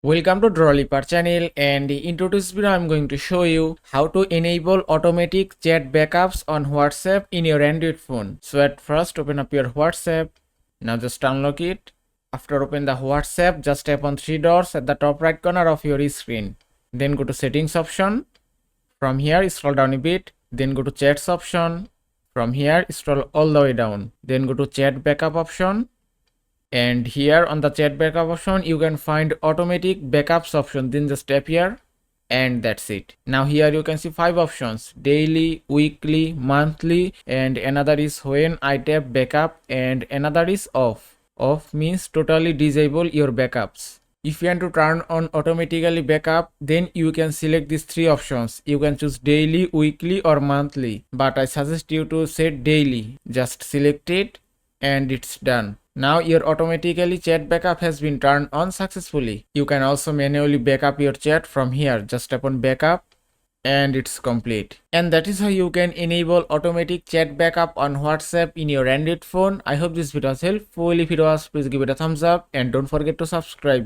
Welcome to Drawliper channel, and in today's video I'm going to show you how to enable automatic chat backups on WhatsApp in your Android phone. So at first open up your WhatsApp. Now just unlock it. After open the WhatsApp, just tap on three dots at the top right corner of your screen. Then go to settings option. From here scroll down a bit. Then go to chats option. From here scroll all the way down. Then go to chat backup option. And here on the chat backup option you can find automatic backups option. Then just tap here and that's it. Now here you can see 5 options: daily, weekly, monthly, and another is when I tap backup, and another is off. Off means totally disable your backups. If you want to turn on automatically backup, then you can select these 3 options. You can choose daily, weekly or monthly, but I suggest you to set daily. Just select it and it's done. Now your automatically chat backup has been turned on successfully. You can also manually backup your chat from here. Just tap on backup and it's complete. And that is how you can enable automatic chat backup on WhatsApp in your Android phone. I hope this video was helpful. If it was, please give it a thumbs up and don't forget to subscribe.